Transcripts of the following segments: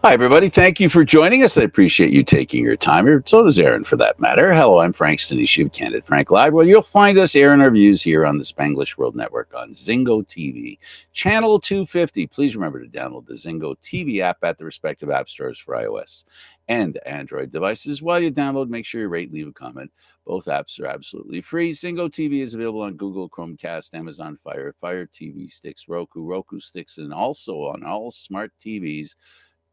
Hi, everybody. Thank you for joining us. I appreciate you taking your time here. So does Aaron, for that matter. Hello, I'm Frank Stanisci of Candid Frank Live. Well, you'll find us airing our views here on the Spanglish World Network on Zingo TV, channel 250. Please remember to download the Zingo TV app at the respective app stores for iOS and Android devices. While you download, make sure you rate and leave a comment. Both apps are absolutely free. Zingo TV is available on Google, Chromecast, Amazon Fire, Fire TV sticks, Roku sticks, and also on all smart TVs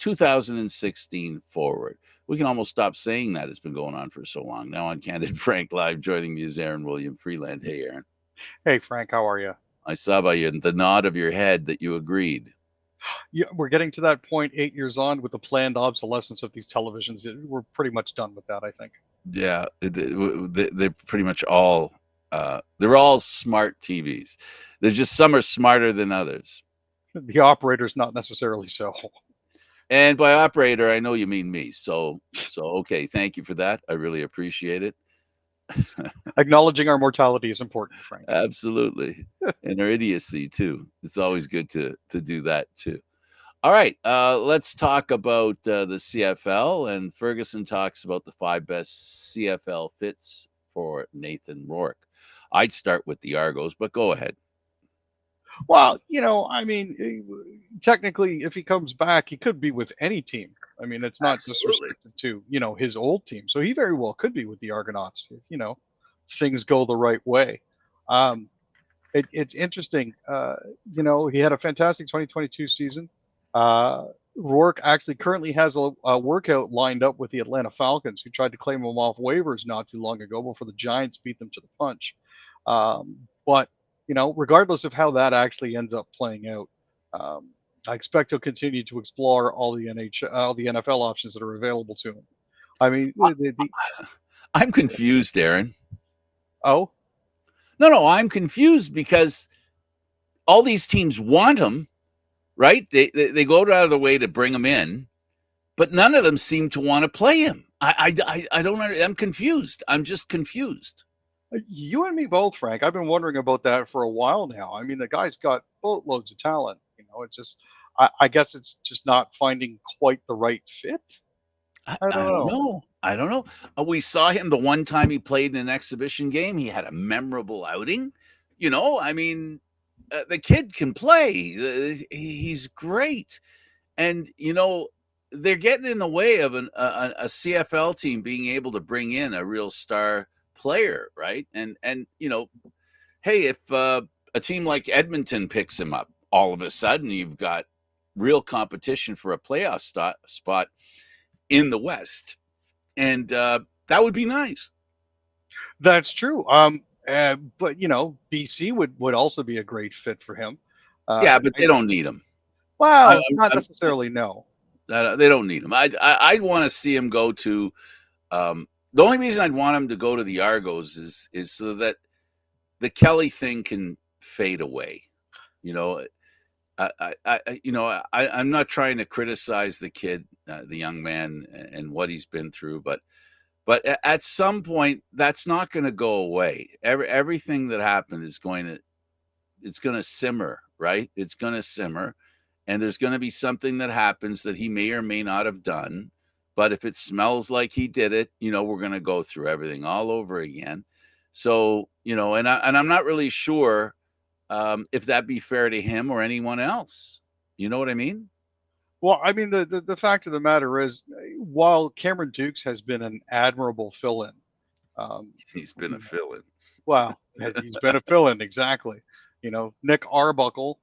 2016 forward. We can almost stop saying that. It's been going on for so long. Now on Candid Frank Live, joining me is Aaron William Freeland. Hey, Aaron. Hey, Frank, how are you? I saw by you the nod of your head that you agreed. Yeah, we're getting to that point 8 years on with the planned obsolescence of these televisions. We're pretty much done with that, I think. Yeah, they're pretty much all, they're all smart TVs. They're just some are smarter than others. The operator's not necessarily so. And by operator, I know you mean me. So okay, thank you for that. I really appreciate it. Acknowledging our mortality is important, Frank. Absolutely. And our idiocy too. It's always good to do that too. All right, let's talk about the CFL, and Ferguson talks about the 5 best CFL fits for Nathan Rourke. I'd start with the Argos, but go ahead. Well, technically, if he comes back, he could be with any team. I mean, it's not just restricted to, his old team. So he very well could be with the Argonauts, if, things go the right way. It's interesting. He had a fantastic 2022 season. Rourke actually currently has a workout lined up with the Atlanta Falcons, who tried to claim him off waivers not too long ago before the Giants beat them to the punch. But regardless of how that actually ends up playing out, I expect he'll continue to explore all the NFL options that are available to him. I mean, I'm confused, Aaron. Oh, no, I'm confused because all these teams want him, right? They go out of the way to bring him in, but none of them seem to want to play him. I don't know. I'm confused. I'm just confused. You and me both, Frank. I've been wondering about that for a while now. I mean, the guy's got boatloads of talent. It's just, I guess it's just not finding quite the right fit. I don't know. I don't know. We saw him the one time he played in an exhibition game. He had a memorable outing. I mean, the kid can play. He's great. And, they're getting in the way of a CFL team being able to bring in a real star player, right? And hey, if a team like Edmonton picks him up, all of a sudden you've got real competition for a playoff spot in the West, and that would be nice. That's true. But BC would also be a great fit for him. Yeah, but they don't need him. Well, not necessarily. No, they don't need him. I'd want to see him go to. The only reason I'd want him to go to the Argos is so that the Kelly thing can fade away. I'm not trying to criticize the kid, the young man, and what he's been through, but at some point that's not going to go away. Everything that happened is going to simmer, right? It's going to simmer, and there's going to be something that happens that he may or may not have done. But if it smells like he did it, we're going to go through everything all over again. So, and I'm not really sure if that'd be fair to him or anyone else. You know what I mean? Well, I mean, the fact of the matter is, while Cameron Dukes has been an admirable fill-in, he's been a fill-in. Well, he's been a fill-in, exactly. Nick Arbuckle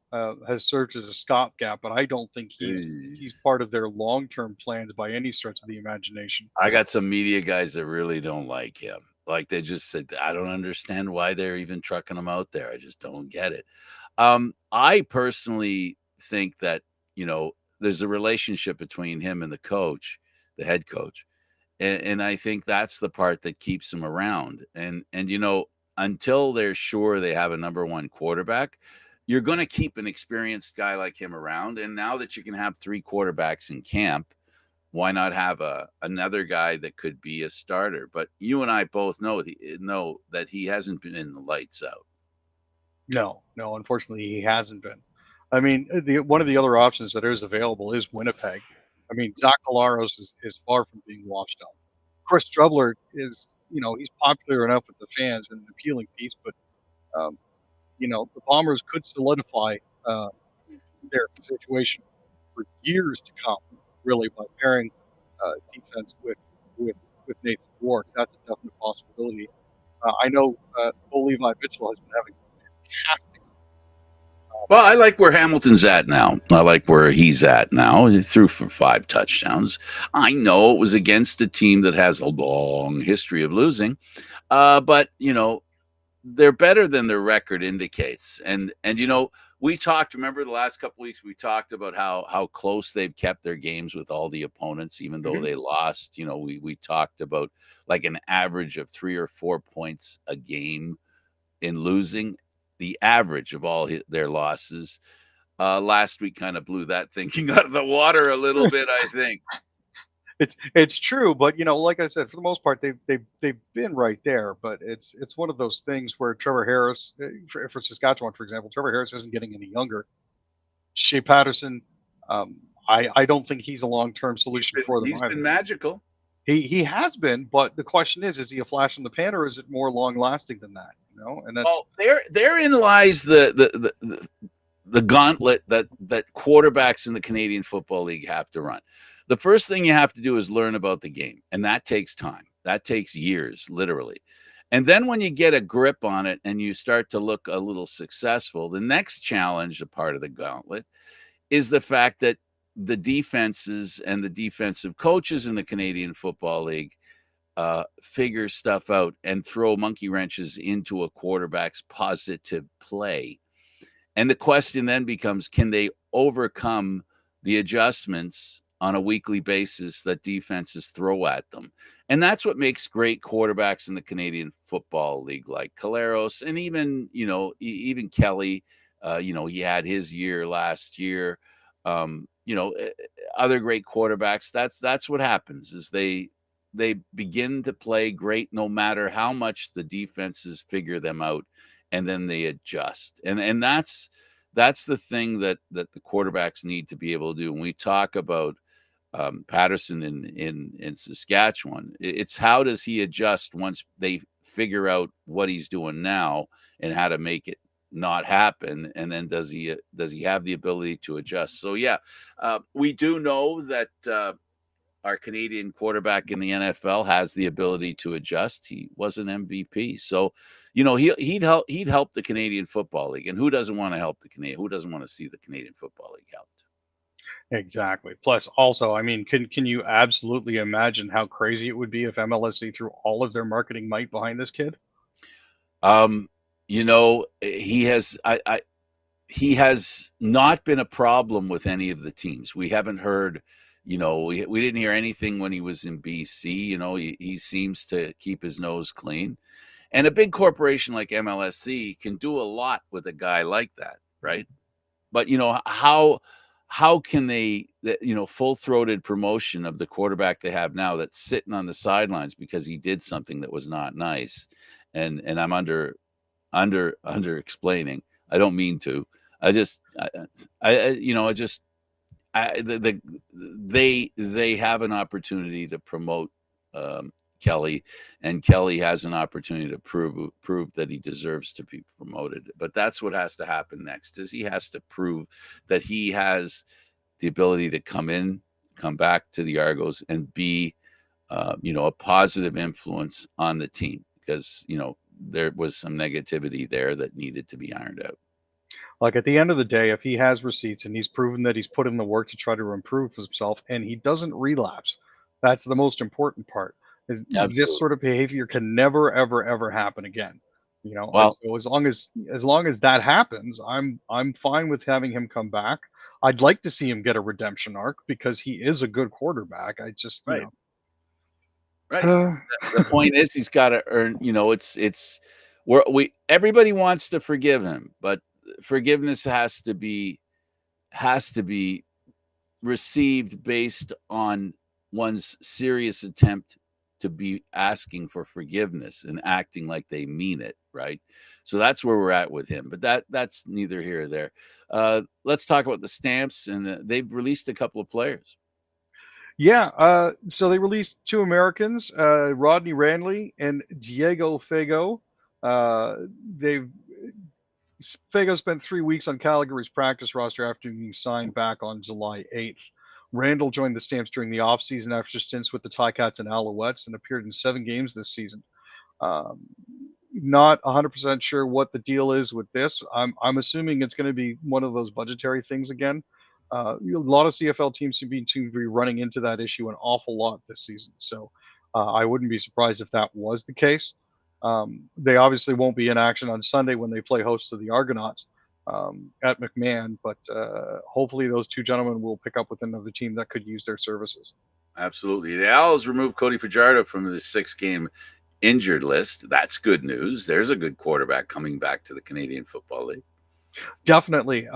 has served as a stopgap, but I don't think he's part of their long-term plans by any stretch of the imagination. I got some media guys that really don't like him. Like they just said, I don't understand why they're even trucking him out there. I just don't get it. I personally think that, there's a relationship between him and the coach, the head coach. And I think that's the part that keeps him around. And until they're sure they have a number one quarterback, you're going to keep an experienced guy like him around. And now that you can have 3 quarterbacks in camp, why not have another guy that could be a starter? But you and I both know that he hasn't been in the lights out. No, unfortunately, he hasn't been. I mean, one of the other options that is available is Winnipeg. I mean, Zach Collaros is far from being washed up. Chris Trebler is, he's popular enough with the fans and an appealing piece, but um, the Bombers could solidify uh, their situation for years to come, really, by pairing defense with with Nathan Ward. That's a definite possibility. I know Bo Levi Mitchell has been having fantastic. Well, I like where Hamilton's at now. I like where he's at now. He threw for 5 touchdowns. I know it was against a team that has a long history of losing, but they're better than their record indicates. And we talked. Remember the last couple of weeks we talked about how close they've kept their games with all the opponents, even though Mhm. they lost. We talked about like an average of 3 or 4 points a game in losing. The average of all their losses. Last week kind of blew that thinking out of the water a little bit, I think. It's true, but like I said, for the most part, they've been right there. But it's one of those things where Trevor Harris, for Saskatchewan, for example, Trevor Harris isn't getting any younger. Shea Patterson, um, I don't think he's a long term solution for them He's either. been magical. He has been, but the question is he a flash in the pan or is it more long lasting than that? And that's Well, therein lies the gauntlet that quarterbacks in the Canadian Football League have to run. The first thing you have to do is learn about the game, and that takes time. That takes years, literally. And then when you get a grip on it and you start to look a little successful, the next challenge, a part of the gauntlet, is the fact that the defenses and the defensive coaches in the Canadian Football League figure stuff out and throw monkey wrenches into a quarterback's positive play. And the question then becomes, can they overcome the adjustments on a weekly basis that defenses throw at them? And that's what makes great quarterbacks in the Canadian Football League, like Collaros, and even Kelly. He had his year last year. Other great quarterbacks. That's what happens is they begin to play great no matter how much the defenses figure them out, and then they adjust. And that's the thing that the quarterbacks need to be able to do. When we talk about Patterson in Saskatchewan, it's how does he adjust once they figure out what he's doing now and how to make it not happen, and then does he have the ability to adjust? So yeah, we do know that our Canadian quarterback in the NFL has the ability to adjust. He was an MVP, so he'd help the Canadian Football League. And who doesn't want to help the Canadian? Who doesn't want to see the Canadian Football League helped? exactly. Plus, also, I mean, can you absolutely imagine how crazy it would be if MLSC threw all of their marketing might behind this kid? He has he has not been a problem with any of the teams. We haven't heard. We didn't hear anything when he was in BC. He seems to keep his nose clean. And a big corporation like MLSC can do a lot with a guy like that, right? But how can they, full-throated promotion of the quarterback they have now that's sitting on the sidelines because he did something that was not nice, and I'm under explaining. I don't mean to. I just they have an opportunity to promote Kelly, and Kelly has an opportunity to prove that he deserves to be promoted. But that's what has to happen next. Is he has to prove that he has the ability to come back to the Argos and be a positive influence on the team, because there was some negativity there that needed to be ironed out. Like at the end of the day, if he has receipts and he's proven that he's put in the work to try to improve himself and he doesn't relapse, that's the most important part. This Absolutely. sort of behavior can never, ever, ever happen again. And Well, so as long as that happens, I'm fine with having him come back. I'd like to see him get a redemption arc because he is a good quarterback. I just, right, right. The point is he's got to earn. It's we everybody wants to forgive him, but forgiveness has to be received based on one's serious attempt to be asking for forgiveness and acting like they mean it, right? So that's where we're at with him. But that's neither here or there. Let's talk about the Stamps, and they've released a couple of players. So they released two Americans, Rodney Randley and Diego Fago. Uh, they've Fago spent 3 weeks on Calgary's practice roster after being signed back on July 8th. Randall joined the Stamps during the offseason after stints with the Ticats and Alouettes and appeared in 7 games this season. Um, Not 100% sure what the deal is with this. I'm assuming it's going to be one of those budgetary things again. A lot of CFL teams seem to be running into that issue an awful lot this season. So I wouldn't be surprised if that was the case. They obviously won't be in action on Sunday when they play host to the Argonauts at McMahon, but hopefully those two gentlemen will pick up with another team that could use their services. Absolutely. The Owls removed Cody Fajardo from the 6-game injured list. That's good news. There's a good quarterback coming back to the Canadian Football League. Definitely.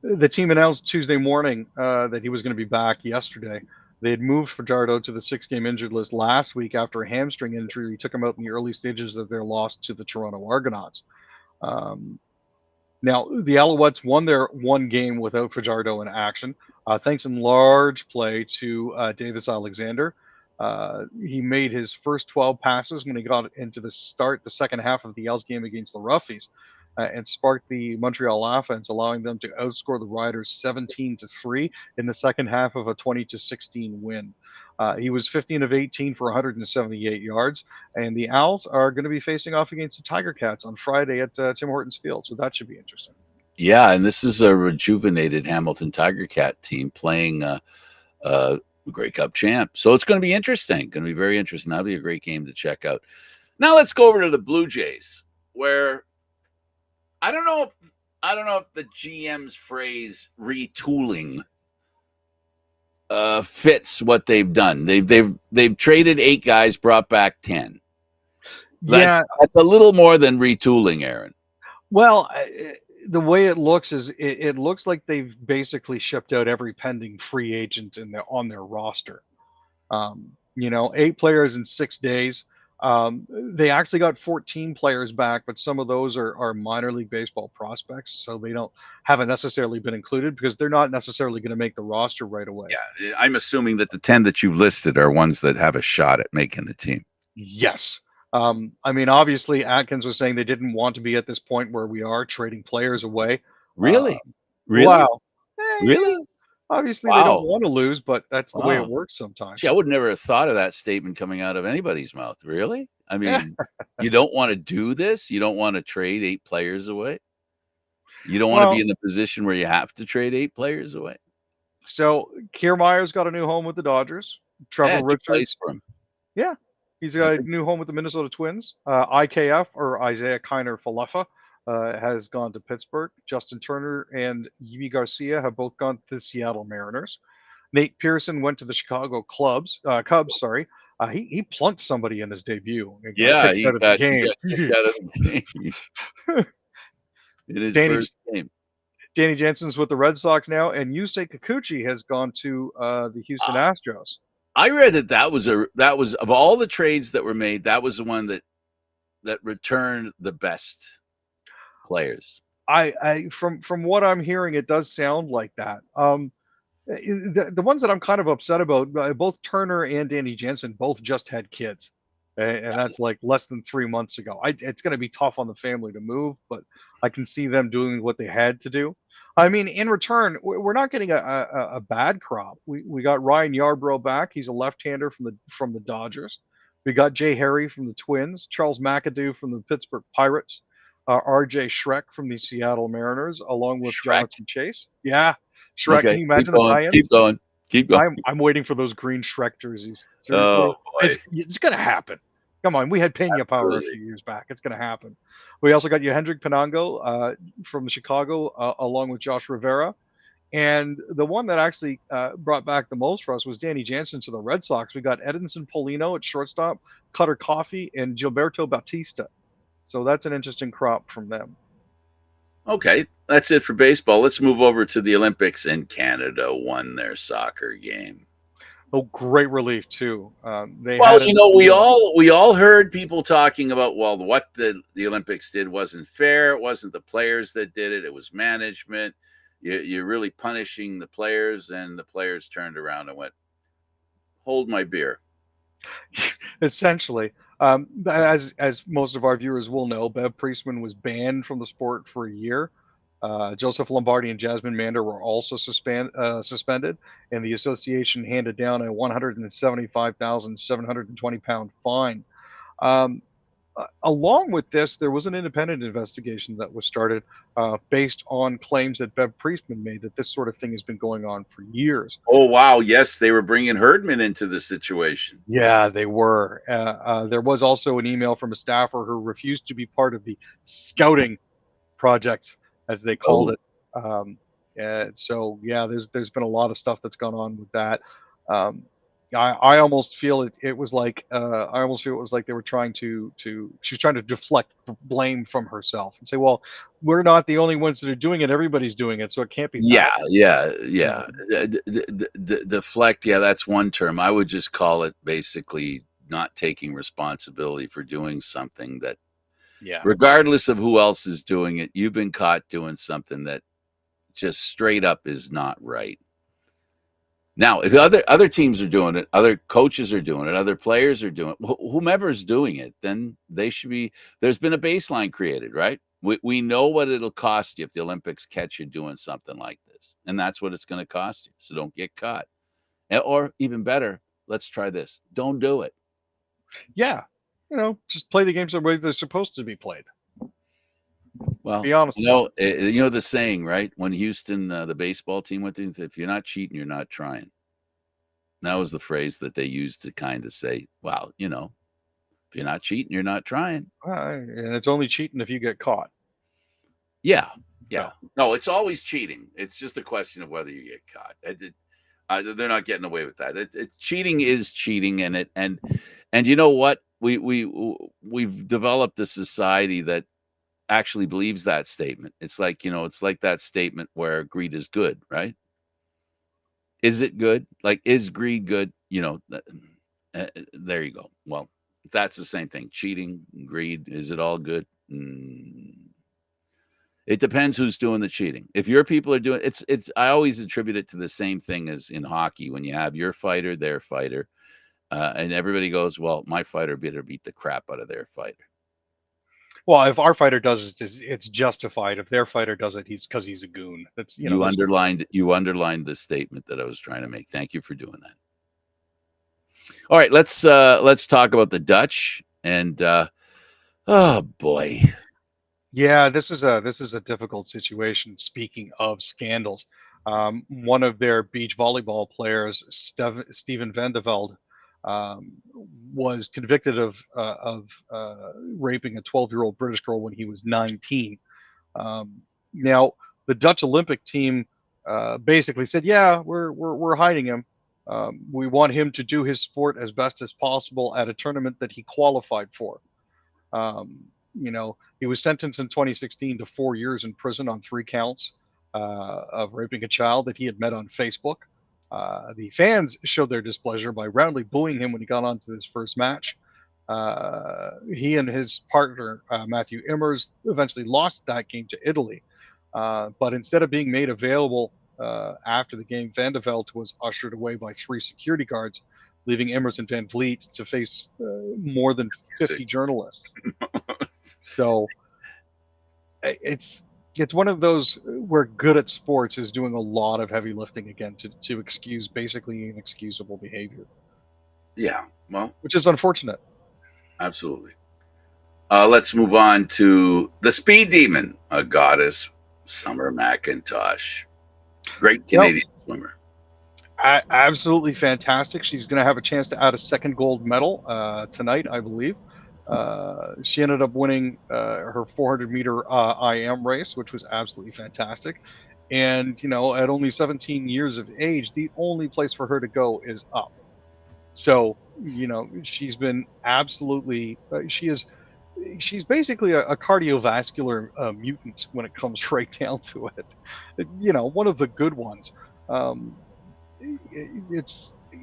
The team announced Tuesday morning that he was going to be back yesterday. They had moved Fajardo to the 6-game injured list last week after a hamstring injury. He took him out in the early stages of their loss to the Toronto Argonauts. Now, the Alouettes won their one game without Fajardo in action, thanks in large play to Davis Alexander. He made his first 12 passes when he got into the second half of the Owls game against the Roughies, and sparked the Montreal offense, allowing them to outscore the Riders 17-3 in the second half of a 20-16 win. He was 15 of 18 for 178 yards, and the Owls are going to be facing off against the Tiger Cats on Friday at Tim Hortons Field, so that should be interesting. Yeah, and this is a rejuvenated Hamilton Tiger Cat team playing Grey Cup champ. So it's going to be interesting. Going to be very interesting. That'll be a great game to check out. Now let's go over to the Blue Jays, where I don't know if the GM's phrase retooling fits what they've done. They've traded 8 guys, brought back 10. That's a little more than retooling, Aaron. Well, the way it looks is it looks like they've basically shipped out every pending free agent on their roster. 8 players in 6 days. They actually got 14 players back, but some of those are minor league baseball prospects, so they haven't necessarily been included because they're not necessarily going to make the roster right away. Yeah, I'm assuming that the 10 that you've listed are ones that have a shot at making the team. Yes. Obviously, Atkins was saying they didn't want to be at this point where we are trading players away. Really? Wow. Really? Yeah. Obviously, they don't want to lose, but that's the way it works sometimes. Gee, I would never have thought of that statement coming out of anybody's mouth. Really? I mean, you don't want to do this? You don't want to trade 8 players away? You don't want to be in the position where you have to trade 8 players away? So, Kiermaier's got a new home with the Dodgers. Trevor Richards. For him. Yeah. He's got a new home with the Minnesota Twins. IKF, or Isaiah Kiner Falefa, has gone to Pittsburgh. Justin Turner and Yimi Garcia have both gone to the Seattle Mariners. Nate Pearson went to the Chicago Cubs. He plunked somebody in his debut. He got kicked out of the game. In his first game. Danny Jensen's with the Red Sox now, and Yusei Kikuchi has gone to the Houston Astros. I read that was of all the trades that were made, that was the one that returned the best players. From what I'm hearing, it does sound like that. The ones that I'm kind of upset about, both Turner and Danny Jensen both just had kids, and that's like less than 3 months ago. It's going to be tough on the family to move, but I can see them doing what they had to do. I mean, in return, we're not getting a bad crop. We got Ryan Yarbrough back. He's a left-hander from the Dodgers. We got Jay Harry from the Twins, Charles McAdoo from the Pittsburgh Pirates, R.J. Schreck from the Seattle Mariners, along with Jonathan Chase. Yeah, Schreck. Okay. Can you imagine the tie-ins? Keep going. I'm waiting for those green Schreck jerseys. Seriously, it's going to happen. Come on, we had Pena Power a few years back. It's going to happen. We also got Yohendrick Pinango from Chicago, along with Josh Rivera. And the one that actually brought back the most for us was Danny Jansen to the Red Sox. We got Edinson Polino at shortstop, Cutter Coffey, and Gilberto Batista. So that's an interesting crop from them. Okay, that's it for baseball. Let's move over to the Olympics, and Canada won their soccer game. Oh, great relief too. We all heard people talking about, what the Olympics did wasn't fair. It wasn't the players that did it. It was management. You're really punishing the players, and the players turned around and went, hold my beer. Essentially, as most of our viewers will know, Bev Priestman was banned from the sport for a year. Joseph Lombardi and Jasmine Mander were also suspended, and the association handed down a 175,720 pound fine. Um, Along with this, there was an independent investigation that was started based on claims that Bev Priestman made that this sort of thing has been going on for years. Oh, wow. Yes, they were bringing Herdman into the situation. Yeah, they were. There was also an email from a staffer who refused to be part of the scouting project, as they called it. So yeah, there's been a lot of stuff that's gone on with that. I almost feel it was like I almost feel it was like they were trying to she was trying to deflect blame from herself and say, well, we're not the only ones that are doing it. Everybody's doing it, so it can't be that. Yeah. Deflect. Yeah, that's one term. I would just call it basically not taking responsibility for doing something that, Yeah. regardless of who else is doing it, you've been caught doing something that just straight up is not right. Now, if other teams are doing it, other coaches are doing it, other players are doing it, whomever's doing it, then they should be. There's been a baseline created, right? We know what it'll cost you if the Olympics catch you doing something like this, and that's what it's going to cost you. So don't get caught, or even better, let's try this: don't do it. Yeah, just play the games the way they're supposed to be played. Well, Be honest. You know the saying, right? When Houston, the baseball team went through, if you're not cheating, you're not trying. That was the phrase that they used to kind of say, well, if you're not cheating, you're not trying. And it's only cheating if you get caught. Yeah. No, it's always cheating. It's just a question of whether you get caught. They're not getting away with that. Cheating is cheating, and you know what? We've developed a society that actually believes that statement. It's like that statement where greed is good, right? Is it good? Like, is greed good? There you go. Well, that's the same thing. Cheating, greed, is it all good? It depends who's doing the cheating. If your people are doing it's I always attribute it to the same thing as in hockey when you have your fighter, their fighter, and everybody goes, well, my fighter better beat the crap out of their fighter. Well, if our fighter does it, it's justified. If their fighter does it, he's a goon. That's you underlined the statement that I was trying to make. Thank you for doing that. All right, let's talk about the Dutch and oh boy. Yeah, this is a difficult situation. Speaking of scandals, one of their beach volleyball players, Steven van de Velde, was convicted of raping a 12-year-old British girl when he was 19. Now, the Dutch Olympic team basically said, "Yeah, we're hiding him. We want him to do his sport as best as possible at a tournament that he qualified for." He was sentenced in 2016 to 4 years in prison on 3 counts of raping a child that he had met on Facebook. The fans showed their displeasure by roundly booing him when he got onto his first match. He and his partner, Matthew Immers, eventually lost that game to Italy. But instead of being made available after the game, Van de Velde was ushered away by 3 security guards, leaving Immers and Van Vliet to face more than 50 journalists. So it's one of those where good at sports is doing a lot of heavy lifting again to excuse basically inexcusable behavior. Yeah, well, which is unfortunate. Absolutely. Let's move on to the speed demon, a goddess, Summer McIntosh. Great Canadian swimmer. Absolutely fantastic. She's going to have a chance to add a second gold medal tonight, I believe. She ended up winning her 400-meter IM race, which was absolutely fantastic. And, at only 17 years of age, the only place for her to go is up. So, she's been absolutely, she's basically a cardiovascular mutant when it comes right down to it. One of the good ones.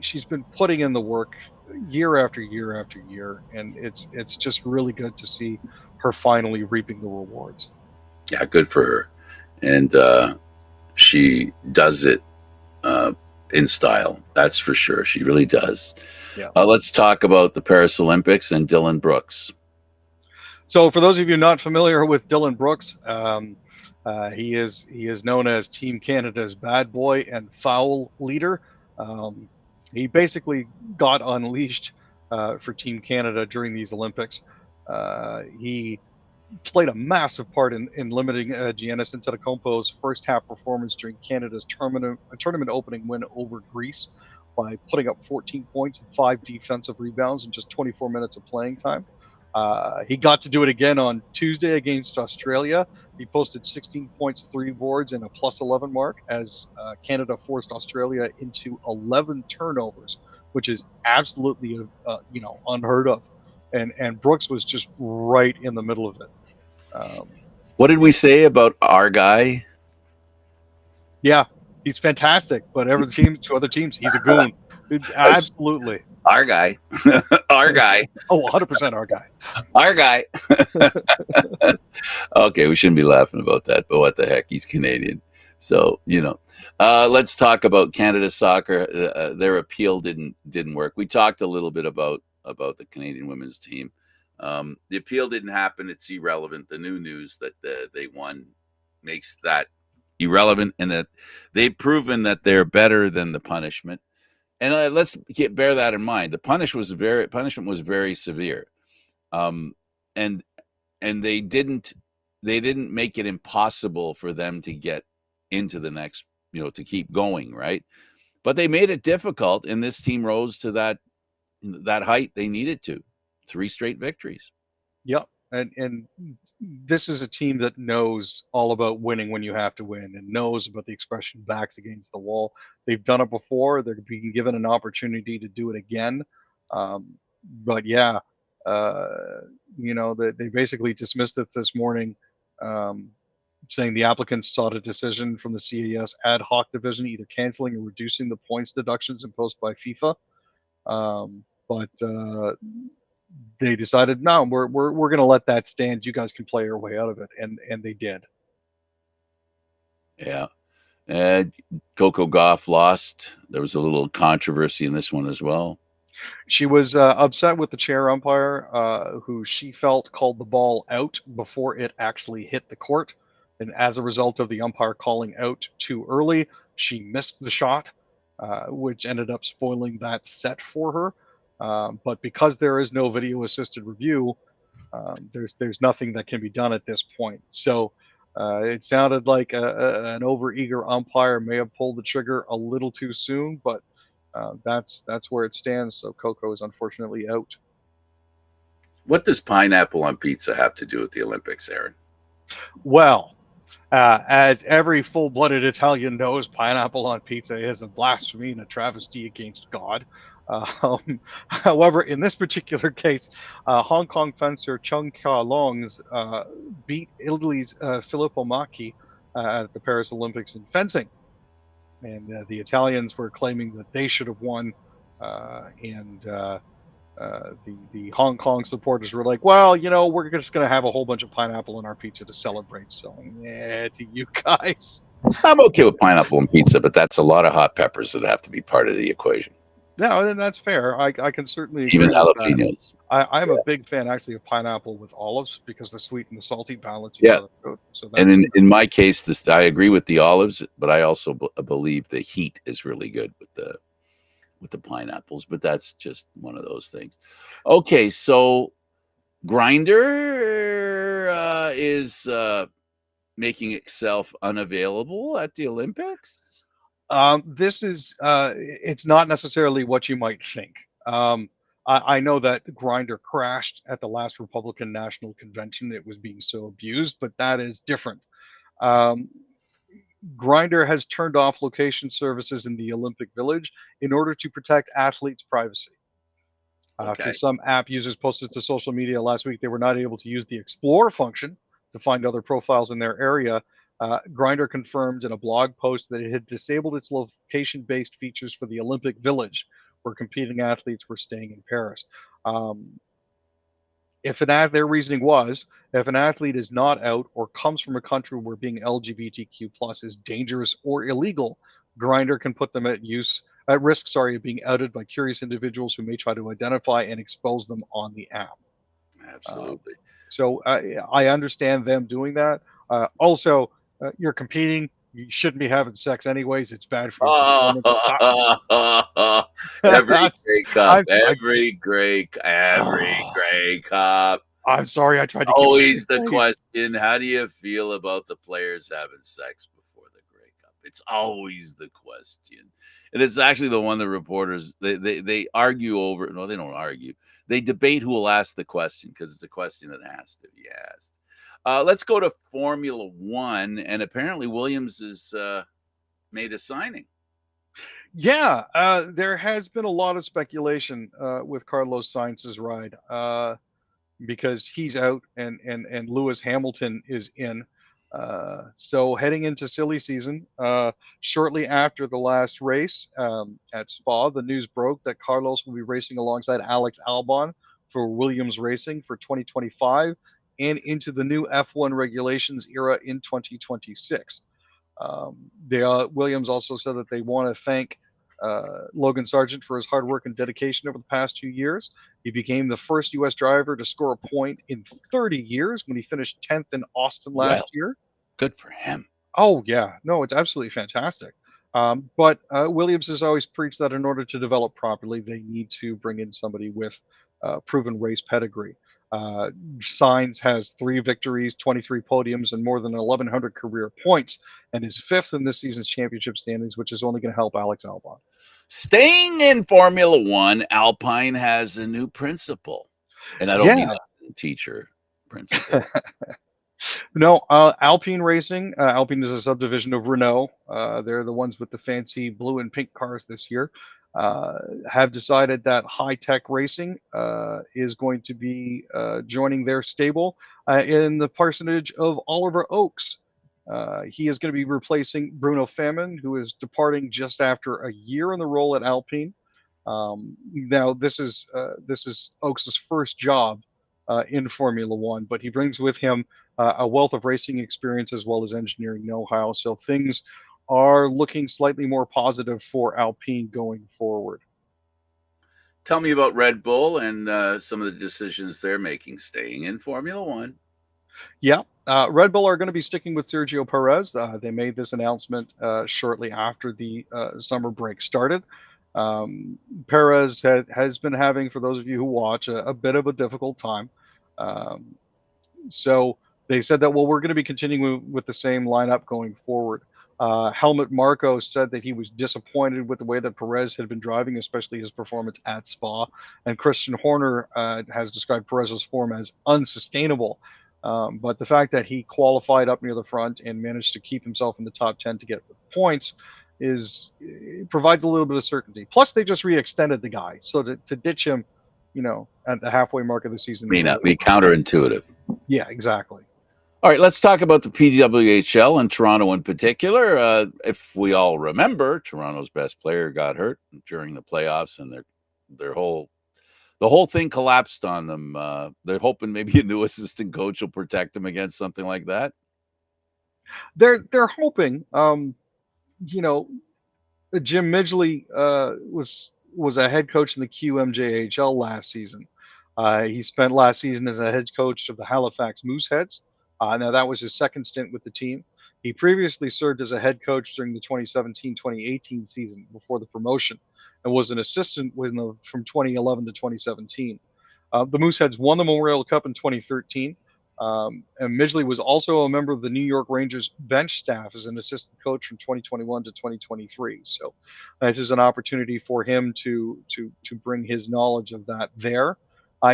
She's been putting in the work year after year after year, and it's just really good to see her finally reaping the rewards. Yeah, good for her. And she does it in style. That's for sure. She really does. Yeah. Let's talk about the Paris Olympics and Dylan Brooks. So for those of you not familiar with Dylan Brooks, he is known as Team Canada's bad boy and foul leader. Um, he basically got unleashed for Team Canada during these Olympics. He played a massive part in limiting Giannis Antetokounmpo's first half performance during Canada's tournament opening win over Greece by putting up 14 points and 5 defensive rebounds in just 24 minutes of playing time. He got to do it again on Tuesday against Australia. He posted 16 points, 3 boards, and a plus 11 mark as Canada forced Australia into 11 turnovers, which is absolutely unheard of. And Brooks was just right in the middle of it. What did we say about our guy? Yeah, he's fantastic, but to other teams, he's a goon. Absolutely. Our guy. Our guy. Oh, 100% our guy. Our guy. Okay, we shouldn't be laughing about that, but what the heck? He's Canadian. So, let's talk about Canada soccer. Their appeal didn't work. We talked a little bit about the Canadian women's team. The appeal didn't happen. It's irrelevant. The new news that they won makes that irrelevant, and that they've proven that they're better than the punishment. And bear that in mind. The punishment was very severe, and they didn't make it impossible for them to get into the next, to keep going, right? But they made it difficult, and this team rose to that height they needed to. 3 straight victories. Yep. And this is a team that knows all about winning when you have to win, and knows about the expression backs against the wall. They've done it before. They're being given an opportunity to do it again. But yeah, they basically dismissed it this morning, saying the applicants sought a decision from the CAS ad hoc division, either canceling or reducing the points deductions imposed by FIFA. But they decided, no, we're going to let that stand. You guys can play your way out of it, and they did. Yeah. Coco Gauff lost. There was a little controversy in this one as well. She was upset with the chair umpire, who she felt called the ball out before it actually hit the court. And as a result of the umpire calling out too early, she missed the shot, which ended up spoiling that set for her. But because there is no video assisted review, there's nothing that can be done at this point. So it sounded like an overeager umpire may have pulled the trigger a little too soon, but that's where it stands. So Coco is unfortunately out. What does pineapple on pizza have to do with the Olympics, Aaron? Well, as every full-blooded Italian knows, pineapple on pizza is a blasphemy and a travesty against God. However, in this particular case, Hong Kong fencer Chung Kia Longs beat Italy's Filippo Macchi at the Paris Olympics in fencing. And the Italians were claiming that they should have won, and the Hong Kong supporters were like, well, we're just going to have a whole bunch of pineapple in our pizza to celebrate. So, yeah, to you guys. I'm okay with pineapple on pizza, but that's a lot of hot peppers that have to be part of the equation. No, and that's fair. I can certainly agree even with jalapenos. I'm a big fan actually of pineapple with olives because the sweet and the salty balance Yeah. each other. So And in my case, I agree with the olives, but I also believe the heat is really good with the pineapples. But that's just one of those things. Okay, so Grinder is making itself unavailable at the Olympics. This is it's not necessarily what you might think. I know that Grinder crashed at the last Republican National Convention. It was being so abused, but that is different. Grinder has turned off location services in the Olympic Village in order to protect athletes' privacy. After some app users posted to social media last week, they were not able to use the Explore function to find other profiles in their area. Grinder confirmed in a blog post that it had disabled its location-based features for the Olympic Village, where competing athletes were staying in Paris. Their reasoning was, if an athlete is not out or comes from a country where being LGBTQ+ is dangerous or illegal, Grinder can put them at risk, sorry, of being outed by curious individuals who may try to identify and expose them on the app. Absolutely. So I understand them doing that. Also, you're competing. You shouldn't be having sex anyways. It's bad for your performance. Stop. Every Grey Cup, I every Grey Cup. I'm sorry. I tried to keep Always it the nice. question: how do you feel about the players having sex before the Grey Cup? It's always the question, and it's actually the one the reporters they argue over. No, they don't argue. They debate who will ask the question because it's a question that has to be asked. Let's go to Formula One, and apparently Williams has made a signing. Yeah, there has been a lot of speculation with Carlos Sainz's ride because he's out and Lewis Hamilton is in. So heading into silly season, shortly after the last race at Spa, the news broke that Carlos will be racing alongside Alex Albon for Williams Racing for 2025 and into the new F1 regulations era in 2026. Williams also said that they want to thank Logan Sargent for his hard work and dedication over the past 2 years. He became the first U.S. driver to score a point in 30 years when he finished 10th in Austin last year. Good for him. Oh, yeah. No, it's absolutely fantastic. But Williams has always preached that in order to develop properly, they need to bring in somebody with proven race pedigree. Sainz has 3 victories, 23 podiums, and more than 1,100 career points, and is 5th in this season's championship standings, which is only going to help Alex Albon. Staying in Formula One, Alpine has a new principal, and I don't mean a teacher principal. No, Alpine Racing. Alpine is a subdivision of Renault. They're the ones with the fancy blue and pink cars this year. Have decided that High Tech Racing is going to be joining their stable in the parsonage of Oliver Oakes. He is going to be replacing Bruno Famin, who is departing just after a year in the role at Alpine. Now, this is Oakes' first job in Formula One, but he brings with him a wealth of racing experience as well as engineering know-how. So things are looking slightly more positive for Alpine going forward. Tell me about Red Bull and some of the decisions they're making staying in Formula One. Yeah, Red Bull are going to be sticking with Sergio Perez. They made this announcement shortly after the summer break started. Perez has been having, for those of you who watch, a bit of a difficult time. So they said that, well, we're going to be continuing with the same lineup going forward. Helmut Marko said that he was disappointed with the way that Perez had been driving, especially his performance at Spa. And Christian Horner has described Perez's form as unsustainable. But the fact that he qualified up near the front and managed to keep himself in the top 10 to get points provides a little bit of certainty. Plus, they just re-extended the guy. So to ditch him, at the halfway mark of the season. May not be counterintuitive. Yeah, exactly. All right, let's talk about the PWHL and Toronto in particular. If we all remember, Toronto's best player got hurt during the playoffs, and the whole thing collapsed on them. They're hoping maybe a new assistant coach will protect them against something like that. They're hoping. Jim Midgley was a head coach in the QMJHL last season. He spent last season as a head coach of the Halifax Mooseheads. Now, that was his second stint with the team. He previously served as a head coach during the 2017-2018 season before the promotion and was an assistant from 2011 to 2017. The Mooseheads won the Memorial Cup in 2013. And Midgley was also a member of the New York Rangers bench staff as an assistant coach from 2021 to 2023. So this is an opportunity for him to bring his knowledge of that there.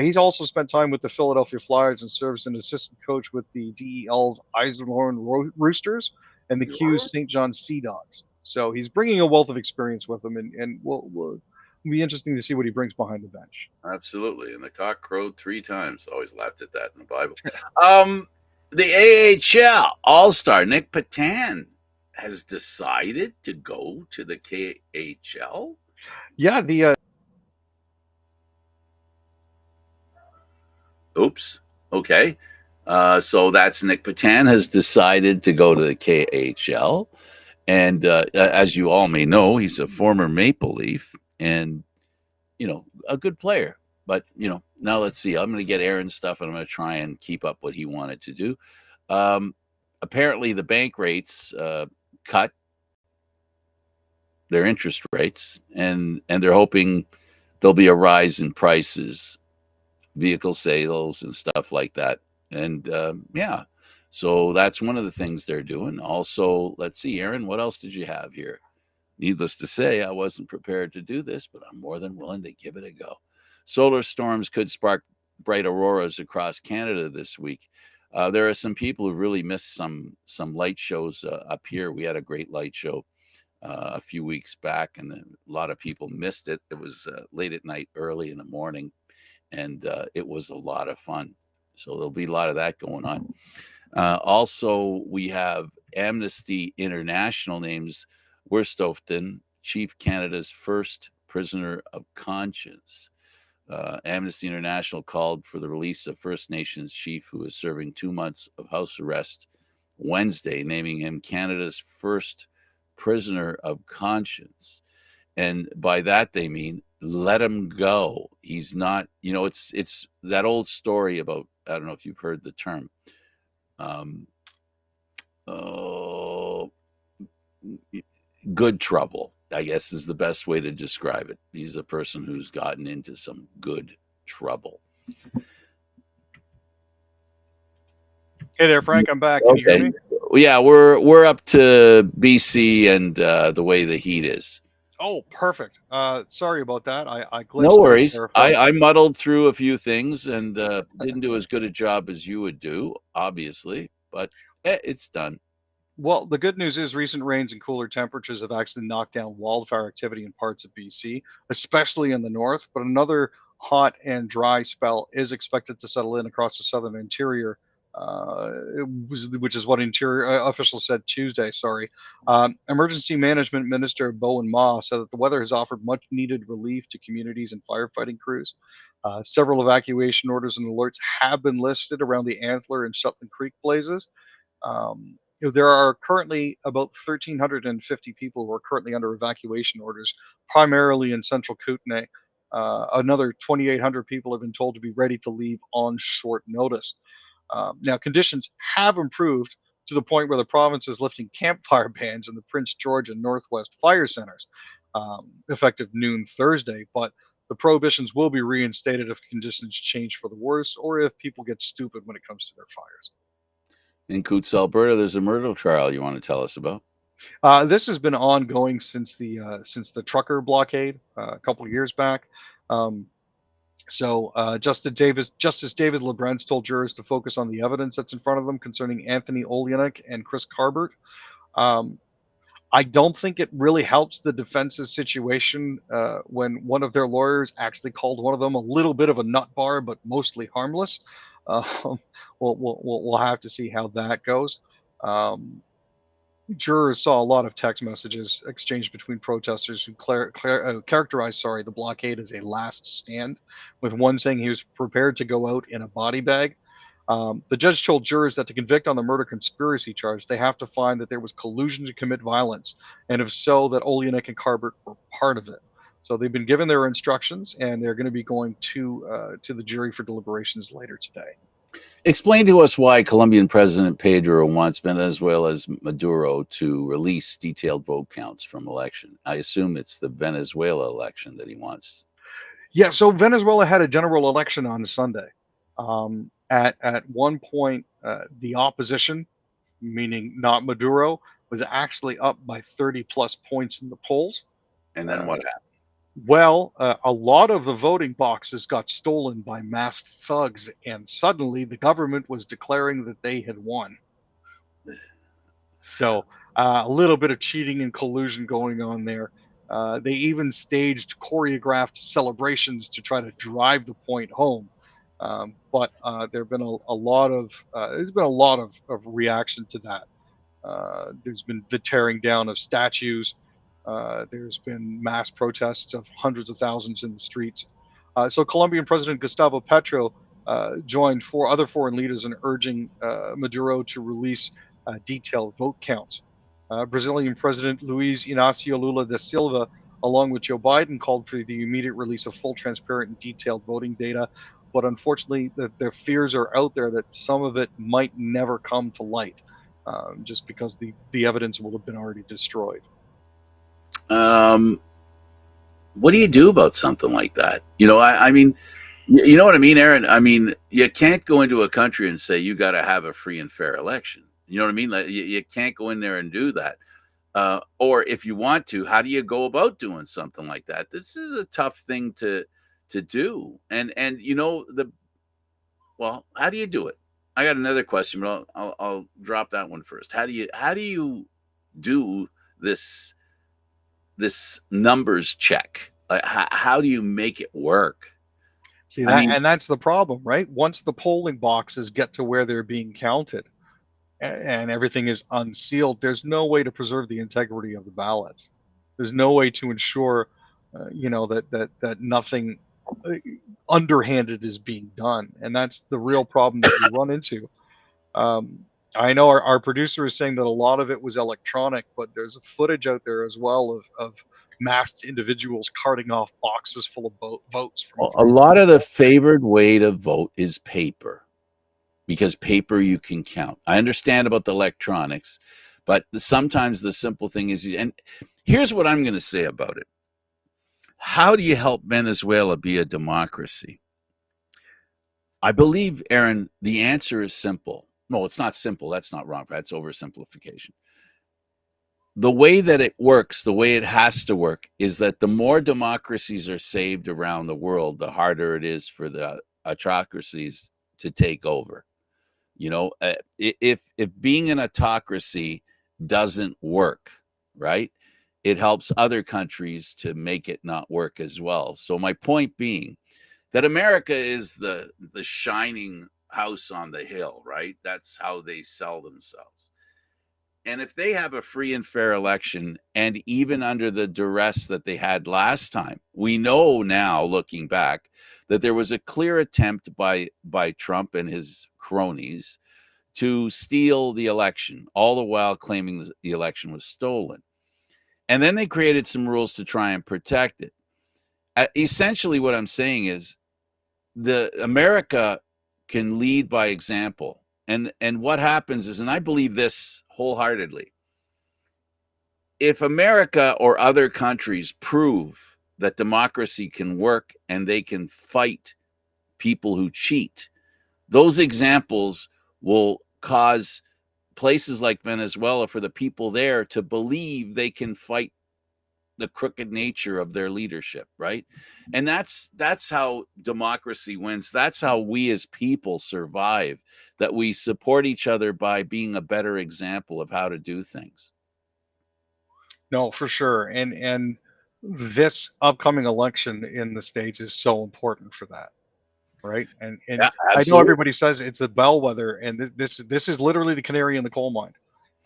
He's also spent time with the Philadelphia Flyers and serves as an assistant coach with the DEL's Eisenhorn Roosters and the Q's St. John Sea Dogs. So he's bringing a wealth of experience with him, and we'll be interesting to see what he brings behind the bench. Absolutely. And the cock crowed 3 times. Always laughed at that in the Bible. The AHL All-Star Nick Patan has decided to go to the KHL. Yeah, Oops. Okay. So that's Nick Patan has decided to go to the KHL. And as you all may know, he's a former Maple Leaf and, a good player. But, now let's see. I'm going to get Aaron's stuff and I'm going to try and keep up what he wanted to do. Um, Apparently, the bank rates cut their interest rates, and they're hoping there'll be a rise in prices, vehicle sales, and stuff like that. And yeah, so that's one of the things they're doing. Also, let's see, Aaron, what else did you have here? Needless to say, I wasn't prepared to do this, but I'm more than willing to give it a go. Solar storms could spark bright auroras across Canada this week. There are some people who really missed some light shows up here. We had a great light show a few weeks back, and a lot of people missed it. It was late at night, early in the morning, and it was a lot of fun. So there'll be a lot of that going on. Also, we have Amnesty International names Worsthoften Chief Canada's first prisoner of conscience. Amnesty International called for the release of First Nations chief who is serving 2 months of house arrest Wednesday, naming him Canada's first prisoner of conscience. And by that they mean let him go. He's not, it's that old story about, I don't know if you've heard the term. Oh, good trouble, I guess, is the best way to describe it. He's a person who's gotten into some good trouble. Hey there, Frank. I'm back. Can you hear me? Yeah, we're up to BC and the way the heat is. Oh, perfect. Sorry about that. I glitched. No worries. I muddled through a few things and didn't do as good a job as you would do, obviously, but it's done. Well, the good news is recent rains and cooler temperatures have actually knocked down wildfire activity in parts of BC, especially in the north. But another hot and dry spell is expected to settle in across the southern interior, which is what interior officials said Tuesday. Sorry. Emergency Management Minister Bowen Ma said that the weather has offered much needed relief to communities and firefighting crews. Several evacuation orders and alerts have been listed around the Antler and Shetland Creek blazes. There are currently about 1,350 people who are currently under evacuation orders, primarily in central Kootenay. Another 2,800 people have been told to be ready to leave on short notice. Now, conditions have improved to the point where the province is lifting campfire bans in the Prince George and Northwest fire centers, effective noon Thursday. But the prohibitions will be reinstated if conditions change for the worse or if people get stupid when it comes to their fires. In Coots, Alberta, there's a murder trial you want to tell us about. This has been ongoing since the trucker blockade a couple of years back. Justice David Lebrance told jurors to focus on the evidence that's in front of them concerning Anthony Olenek and Chris Carbert. I don't think it really helps the defense's situation when one of their lawyers actually called one of them a little bit of a nut bar, but mostly harmless. We'll have to see how that goes. Jurors saw a lot of text messages exchanged between protesters who characterized, the blockade as a last stand, with one saying he was prepared to go out in a body bag. The judge told jurors that to convict on the murder conspiracy charge, they have to find that there was collusion to commit violence, and if so, that Olenek and Carbert were part of it. So they've been given their instructions, and they're going to be going to the jury for deliberations later today. Explain to us why Colombian President Pedro wants Venezuela's Maduro to release detailed vote counts from election. I assume it's the Venezuela election that he wants. Yeah, so Venezuela had a general election on Sunday. At one point, the opposition, meaning not Maduro, was actually up by 30 plus points in the polls. And then what happened? Well, a lot of the voting boxes got stolen by masked thugs, and suddenly the government was declaring that they had won. So a little bit of cheating and collusion going on there. They even staged choreographed celebrations to try to drive the point home. But there's been a lot of reaction to that. There's been the tearing down of statues. There's been mass protests of hundreds of thousands in the streets. So Colombian President Gustavo Petro joined 4 other foreign leaders in urging Maduro to release detailed vote counts. Brazilian President Luiz Inácio Lula da Silva, along with Joe Biden, called for the immediate release of full, transparent, and detailed voting data. But unfortunately, the fears are out there that some of it might never come to light, just because the evidence will have been already destroyed. Um, what do you do about something like that? I mean, you know what I mean, Aaron? I mean, you can't go into a country and say you got to have a free and fair election. You know what I mean? Like, you can't go in there and do that. Or if you want to, how do you go about doing something like that? This is a tough thing to do. And well, how do you do it? I got another question, but I'll drop that one first. How do you do this numbers check? Like, how do you make it work? See I that, mean, and that's the problem, right? Once the polling boxes get to where they're being counted, and everything is unsealed, there's no way to preserve the integrity of the ballots. There's no way to ensure, that nothing uh, underhanded is being done, and that's the real problem that we run into. Um, I know our producer is saying that a lot of it was electronic, but there's a footage out there as well of masked individuals carting off boxes full of votes a lot of the favored way to vote is paper, because paper you can count. I understand about the electronics, but sometimes the simple thing is, and here's what I'm going to say about it. How do you help Venezuela be a democracy? I believe, Aaron, the answer is simple. No, it's not simple. That's not wrong. That's oversimplification. The way that it works, the way it has to work, is that the more democracies are saved around the world, the harder it is for the autocracies to take over. If being an autocracy doesn't work, right, it helps other countries to make it not work as well. So my point being that America is the shining house on the hill, right? That's how they sell themselves. And if they have a free and fair election, and even under the duress that they had last time, we know now, looking back, that there was a clear attempt by Trump and his cronies to steal the election, all the while claiming the election was stolen. And then they created some rules to try and protect it. Essentially, what I'm saying is the America can lead by example. And what happens is, and I believe this wholeheartedly, if America or other countries prove that democracy can work and they can fight people who cheat, those examples will cause places like Venezuela, for the people there to believe they can fight the crooked nature of their leadership, right? And that's how democracy wins. That's how we as people survive, that we support each other by being a better example of how to do things. No, for sure. And this upcoming election in the States is so important for that, right? And Yeah, I know absolutely. everybody says it's a bellwether, and this is literally the canary in the coal mine.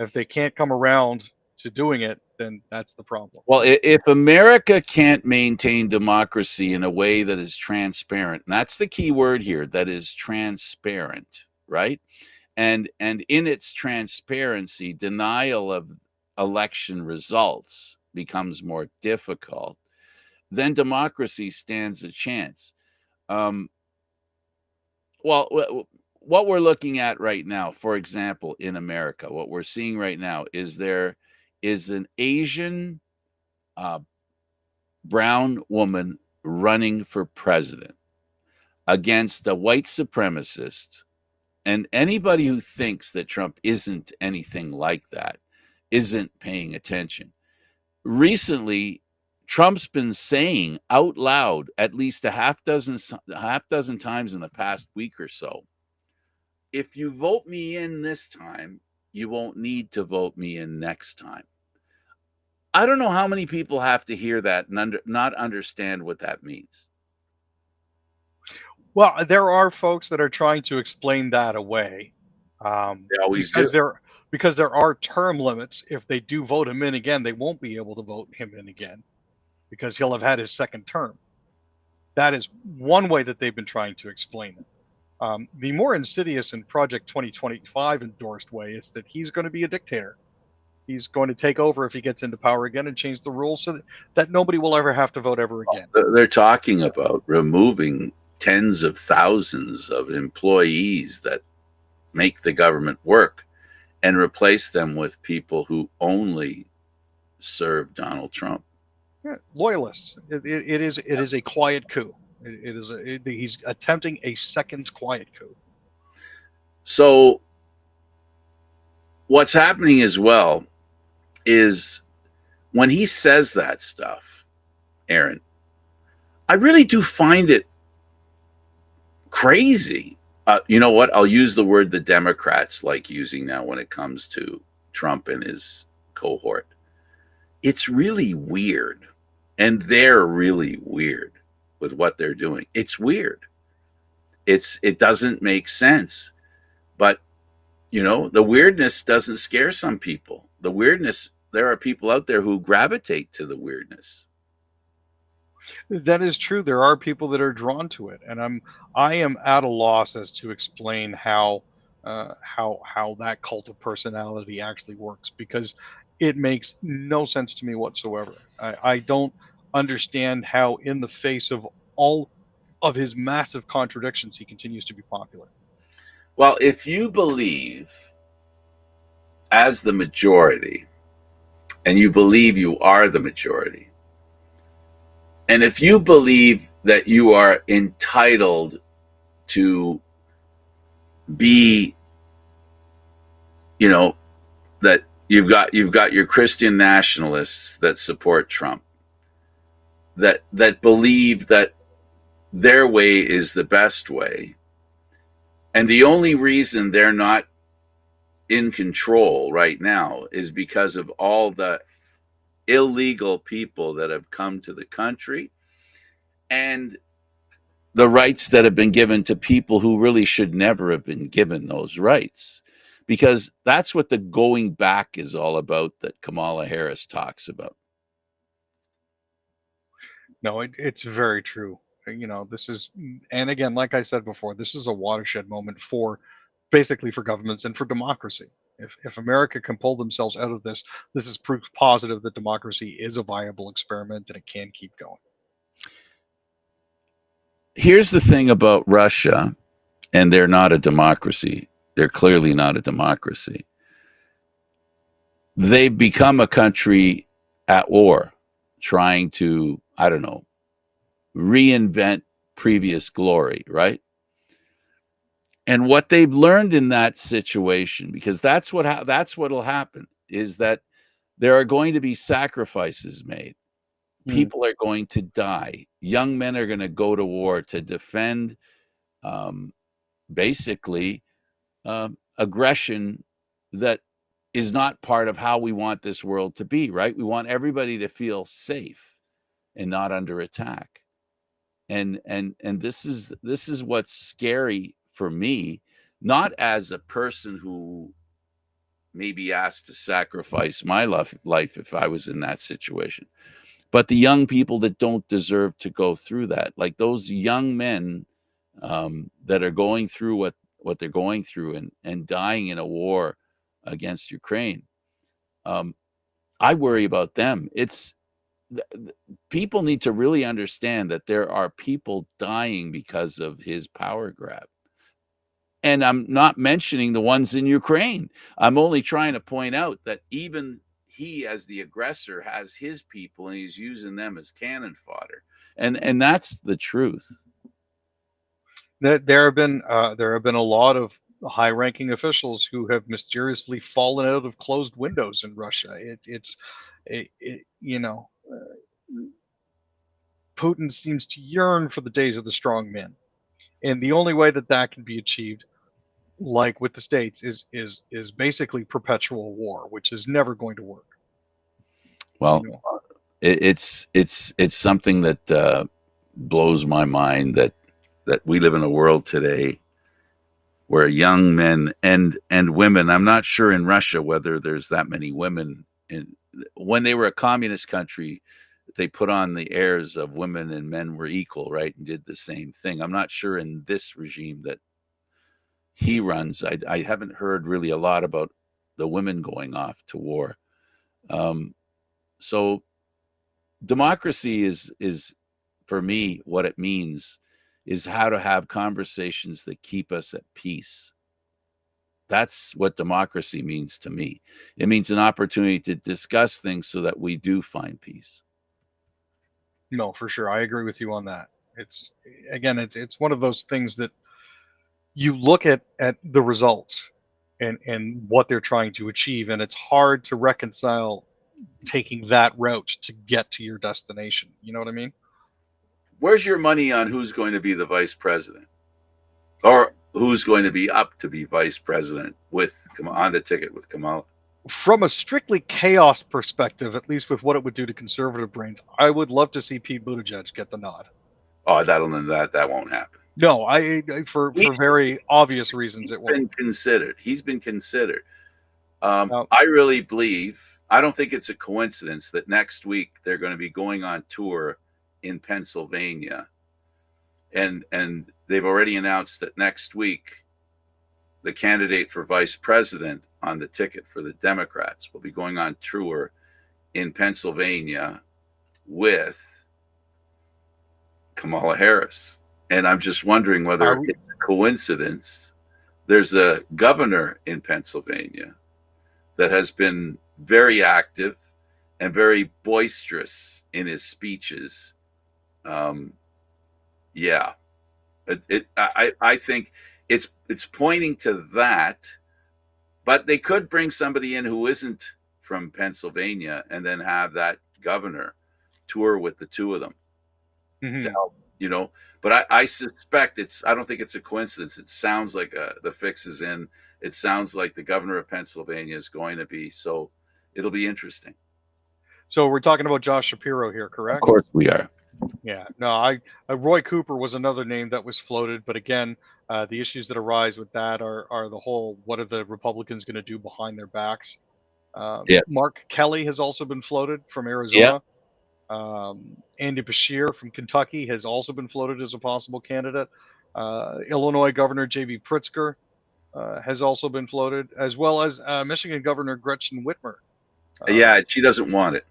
If they can't come around to doing it, then that's the problem. Well, if America can't maintain democracy in a way that is transparent, and that's the key word here, that is transparent, right? And in its transparency, denial of election results becomes more difficult, then democracy stands a chance. Um, well, what we're looking at right now, for example, in America, what we're seeing right now is there is an Asian uh, brown woman running for president against a white supremacist. And anybody who thinks that Trump isn't anything like that isn't paying attention. Recently, Trump's been saying out loud at least a half dozen times in the past week or so, if you vote me in this time, you won't need to vote me in next time. I don't know how many people have to hear that and not understand what that means. Well, there are folks that are trying to explain that away, They always do. because there are term limits. If they do vote him in again, they won't be able to vote him in again because he'll have had his second term. That is one way that they've been trying to explain it. The more insidious and Project 2025 endorsed way is that he's going to be a dictator. He's going to take over if he gets into power again and change the rules so that nobody will ever have to vote ever again. They're talking about removing tens of thousands of employees that make the government work and replace them with people who only serve Donald Trump. Yeah, loyalists. It is a quiet coup. He's attempting a second quiet coup. So what's happening as well is when he says that stuff, Aaron, I really do find it crazy. You know what? I'll use the word the Democrats like using now when it comes to Trump and his cohort. It's really weird. And they're really weird with what they're doing. It's weird. It doesn't make sense. But, you know, the weirdness doesn't scare some people. The weirdness, there are people out there who gravitate to the weirdness. That is true. There are people that are drawn to it, and I am at a loss as to explain how that cult of personality actually works, because it makes no sense to me whatsoever. I don't understand how, in the face of all of his massive contradictions, he continues to be popular. Well, if you believe as the majority, and you believe you are the majority, and if you believe that you are entitled to be, you know, that you've got your Christian nationalists that support Trump, that believe that their way is the best way, and the only reason they're not in control right now is because of all the illegal people that have come to the country and the rights that have been given to people who really should never have been given those rights. Because that's what the going back is all about that Kamala Harris talks about. No, it's very true. You know, this is, and again, like I said before, this is a watershed moment for basically for governments and for democracy. If America can pull themselves out of this, this is proof positive that democracy is a viable experiment and it can keep going. Here's the thing about Russia, and they're not a democracy. They're clearly not a democracy. They've become a country at war, trying to, I don't know, reinvent previous glory, right? And what they've learned in that situation, because that's what'll happen, is that there are going to be sacrifices made. People are going to die. Young men are going to go to war to defend, basically, aggression that is not part of how we want this world to be, right? We want everybody to feel safe and not under attack. And this is what's scary for me, not as a person who may be asked to sacrifice my life if I was in that situation, but the young people that don't deserve to go through that, like those young men that are going through what they're going through and dying in a war against Ukraine. I worry about them. People need to really understand that there are people dying because of his power grab. And I'm not mentioning the ones in Ukraine. I'm only trying to point out that even he, as the aggressor, has his people and he's using them as cannon fodder. And that's the truth. There have been a lot of high-ranking officials who have mysteriously fallen out of closed windows in Russia. You know, Putin seems to yearn for the days of the strong men, and the only way that that can be achieved, like with the states, is basically perpetual war, which is never going to work. Well, you know? It's something that blows my mind that we live in a world today where young men and women, I'm not sure in Russia whether there's that many women when they were a communist country, they put on the airs of women and men were equal, right? And did the same thing. I'm not sure in this regime that he runs. I haven't heard really a lot about the women going off to war. So democracy is for me what it means is how to have conversations that keep us at peace. That's what democracy means to me. It means an opportunity to discuss things so that we do find peace. No, for sure. I agree with you on that. It's again, it's one of those things that you look at the results and what they're trying to achieve, and it's hard to reconcile taking that route to get to your destination. You know what I mean? Where's your money on who's going to be the vice president, or who's going to be up to be vice president with on the ticket with Kamala? From a strictly chaos perspective, at least with what it would do to conservative brains, I would love to see Pete Buttigieg get the nod. Oh, that won't happen. No, for very obvious reasons it won't. He's been considered. I really believe. I don't think it's a coincidence that next week they're going to be going on tour in Pennsylvania, and they've already announced that next week the candidate for vice president on the ticket for the Democrats will be going on tour in Pennsylvania with Kamala Harris. And I'm just wondering whether it's a coincidence. There's a governor in Pennsylvania that has been very active and very boisterous in his speeches. I think it's pointing to that, but they could bring somebody in who isn't from Pennsylvania and then have that governor tour with the two of them to help, But I suspect I don't think it's a coincidence. It sounds like the fix is in. It sounds like the governor of Pennsylvania is going to be, so it'll be interesting. So we're talking about Josh Shapiro here, correct? Of course we are. Yeah. No, Roy Cooper was another name that was floated, but again, the issues that arise with that are the whole, what are the Republicans going to do behind their backs? Mark Kelly has also been floated from Arizona. Andy Beshear from Kentucky has also been floated as a possible candidate. Illinois Governor J.B. Pritzker has also been floated, as well as Michigan Governor Gretchen Whitmer. She doesn't want it.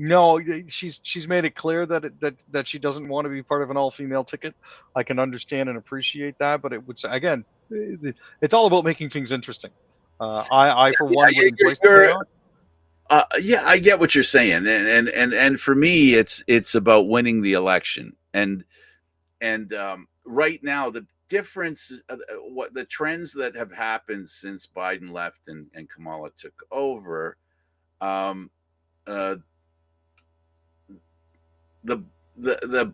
No, she's made it clear that she doesn't want to be part of an all-female ticket. I can understand and appreciate that, but it would, again, it's all about making things interesting. I for one would embrace the chaos. I get what you're saying, and for me, it's about winning the election, and right now the difference, what the trends that have happened since Biden left and Kamala took over, the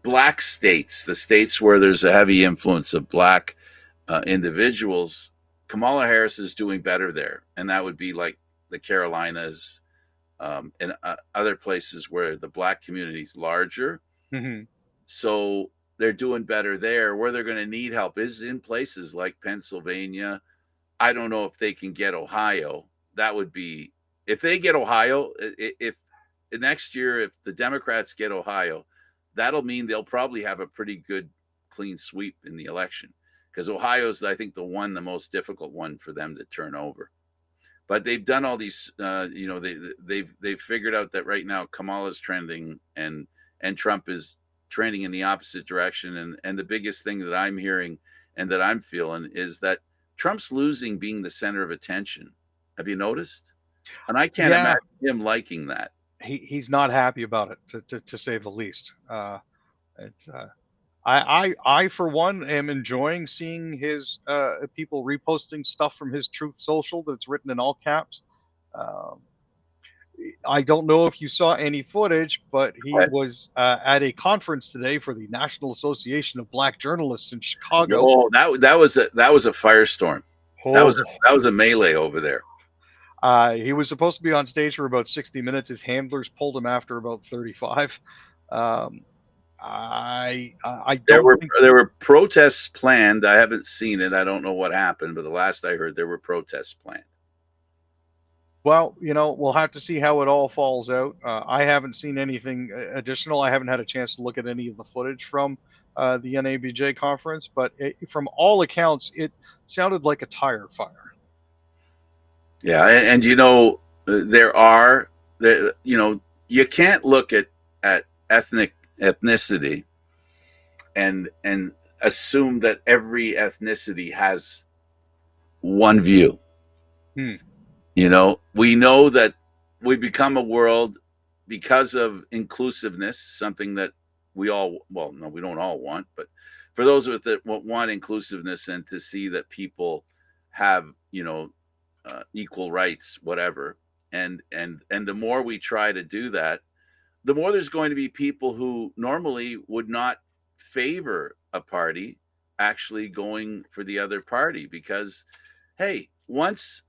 black states, the states where there's a heavy influence of black individuals, Kamala Harris is doing better there, and that would be like the Carolinas. And other places where the black community is larger. Mm-hmm. So they're doing better there. Where they're going to need help is in places like Pennsylvania. I don't know if they can get Ohio. That would be, if they get Ohio, if next year, if the Democrats get Ohio, that'll mean they'll probably have a pretty good clean sweep in the election, because Ohio's, I think, the most difficult one for them to turn over. But they've done all these, they've figured out that right now Kamala's trending and Trump is trending in the opposite direction. And the biggest thing that I'm hearing and that I'm feeling is that Trump's losing being the center of attention. Have you noticed? And I can't imagine him liking that. He's not happy about it, to say the least. I for one am enjoying seeing his people reposting stuff from his Truth Social that's written in all caps. I don't know if you saw any footage, but he was at a conference today for the National Association of Black Journalists in Chicago. Oh, that was a firestorm. Oh. That was a melee over there. He was supposed to be on stage for about 60 minutes. His handlers pulled him after about 35. There were protests planned. I haven't seen it. I don't know what happened, but the last I heard, there were protests planned. Well, we'll have to see how it all falls out. I haven't seen anything additional. I haven't had a chance to look at any of the footage from the NABJ conference, but from all accounts, it sounded like a tire fire. Yeah, and there are you can't look at ethnicity and assume that every ethnicity has one view. Hmm. We know that we become a world because of inclusiveness, something that we all, well, no, we don't all want, but for those of us that want inclusiveness and to see that people have, equal rights, whatever, and the more we try to do that, the more there's going to be people who normally would not favor a party actually going for the other party because hey, once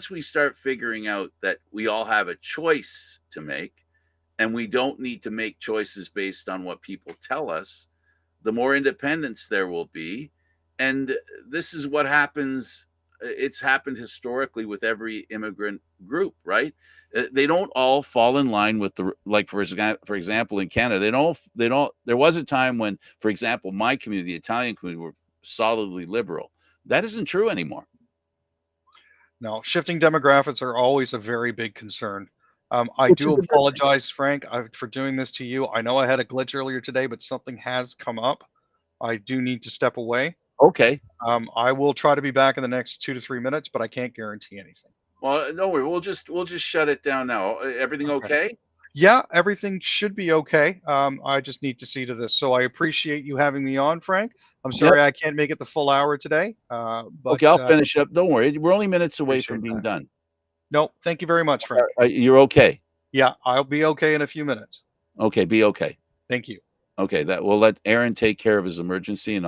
we start figuring out that we all have a choice to make and we don't need to make choices based on what people tell us, the more independence there will be. And this is what happens. It's happened historically with every immigrant group, right? They don't all fall in line with the, like, for example, in Canada, they don't, there was a time when, for example, my community, the Italian community, were solidly liberal. That isn't true anymore. Now, shifting demographics are always a very big concern. I Which do is a good thing. apologize, Frank, for doing this to you. I know I had a glitch earlier today, but something has come up. I do need to step away. Okay. I will try to be back in the next 2 to 3 minutes, but I can't guarantee anything. Well, no worry. We'll just shut it down now. Everything Okay. okay? Yeah, everything should be okay. I just need to see to this. So I appreciate you having me on, Frank. I'm Yep. sorry I can't make it the full hour today, but Okay, I'll finish up. Don't worry. We're only minutes away from appreciate being that. done. No, thank you very much, Frank. You're okay. Yeah, I'll be okay in a few minutes. Okay, be okay. Thank you. Okay, that we'll let Aaron take care of his emergency, and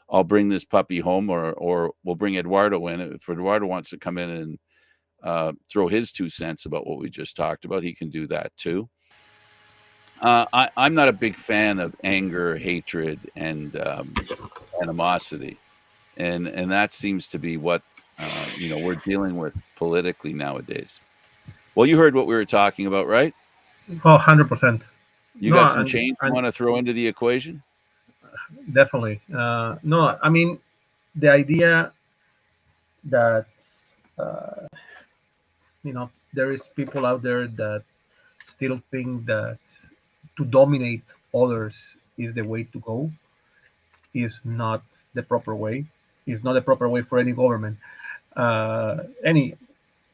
I'll bring this puppy home, or we'll bring Eduardo in. If Eduardo wants to come in and throw his 2 cents about what we just talked about, he can do that too. I'm not a big fan of anger, hatred, and animosity, and that seems to be what we're dealing with politically nowadays. Well, you heard what we were talking about, right? Oh, 100%. You No, got some and, change you and want to throw into the equation? definitely. No, I mean, the idea that, uh, there is people out there that still think that to dominate others is the way to go is not the proper way. Is not the proper way for any government,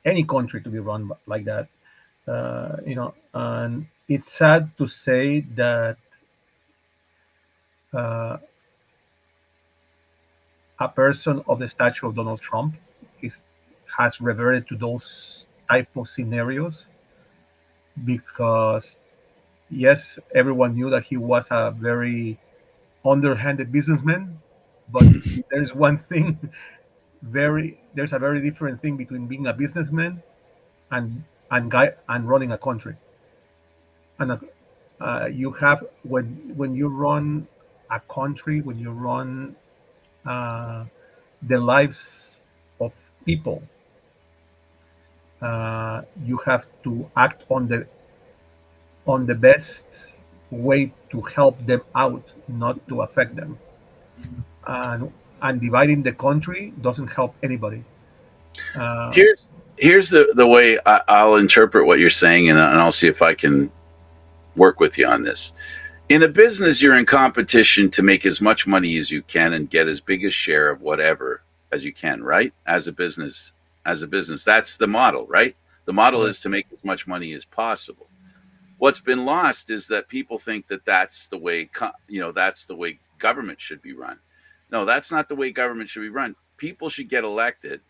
any country to be run like that. And it's sad to say that uh, a person of the stature of Donald Trump is has reverted to those type of scenarios because yes, everyone knew that he was a very underhanded businessman, but there's one thing there's a very different thing between being a businessman and running a country. And you have when you run a country, when you run uh, the lives of people, you have to act on the best way to help them out, not to affect them. And dividing the country doesn't help anybody. Uh, Here's the way I'll interpret what you're saying, and I'll see if I can work with you on this. In a business, you're in competition to make as much money as you can and get as big a share of whatever as you can, right? As a business, that's the model, right? The model Right. is to make as much money as possible. What's been lost is that people think that that's the way, that's the way government should be run. No, that's not the way government should be run. People should get elected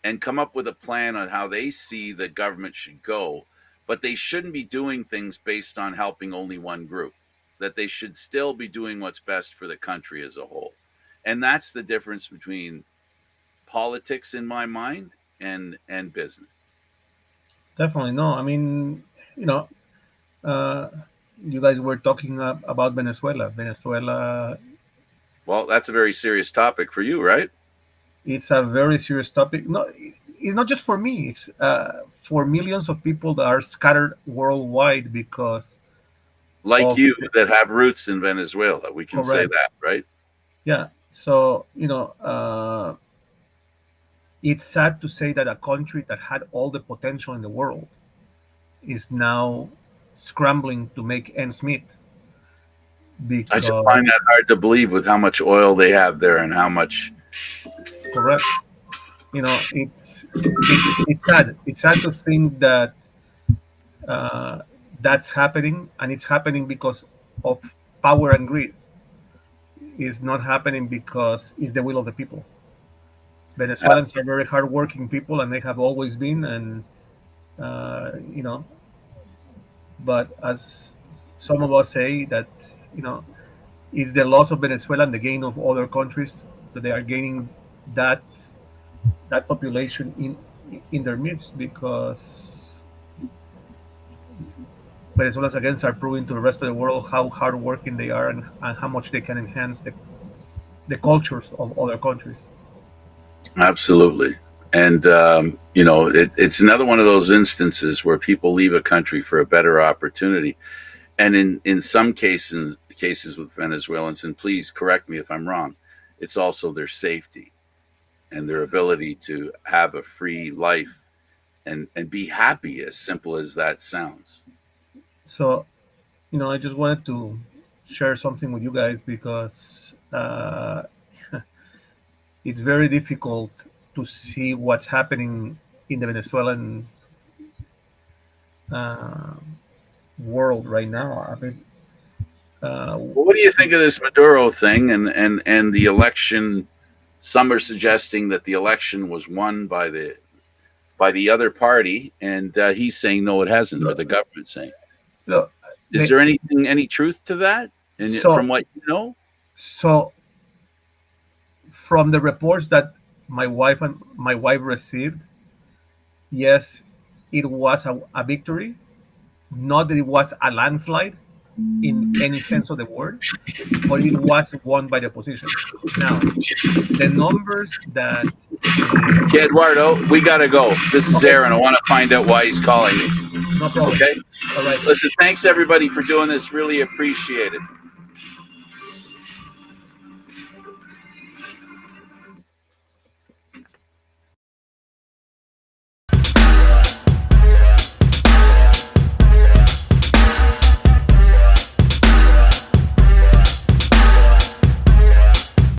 and come up with a plan on how they see the government should go, but they shouldn't be doing things based on helping only one group, that they should still be doing what's best for the country as a whole. And that's the difference between politics in my mind and business. Definitely no. I mean, you know, uh, you guys were talking about Venezuela. Venezuela, Well, that's a very serious topic for you, right? it's a very serious topic. No, it's not just for me. It's for millions of people that are scattered worldwide because Like of you, that have roots in Venezuela, we can say correct. that, right? Yeah. So it's sad to say that a country that had all the potential in the world is now scrambling to make ends meet I just because find that hard to believe with how much oil they have there and how much. correct. It's sad. It's sad to think that uh, that's happening, and it's happening because of power and greed. It's not happening because it's the will of the people. Venezuelans are very hardworking people, and they have always been. And you know, but as some of us say, that you know, it's the loss of Venezuela and the gain of other countries that they are gaining that population in their midst, because Venezuelans again are proving to the rest of the world how hardworking they are, and how much they can enhance the cultures of other countries. Absolutely. And, it's another one of those instances where people leave a country for a better opportunity. And in some cases with Venezuelans, and please correct me if I'm wrong, it's also their safety and their ability to have a free life and be happy, as simple as that sounds. So, I just wanted to share something with you guys, because it's very difficult to see what's happening in the Venezuelan uh, world right now. I mean, Well, what do you think of this Maduro thing and the election? Some are suggesting that the election was won by the other party, and he's saying no, it hasn't, or the government saying. so, Is there any truth to that? And So- from what you know, so from the reports that my wife received, yes, it was a victory. Not that it was a landslide in any sense of the word, but it was won by the opposition. Now, the numbers that okay, Eduardo, we got to go. This is Okay. Aaron. I want to find out why he's calling me. no problem. Okay. All right. Listen, thanks everybody for doing this. Really appreciate it.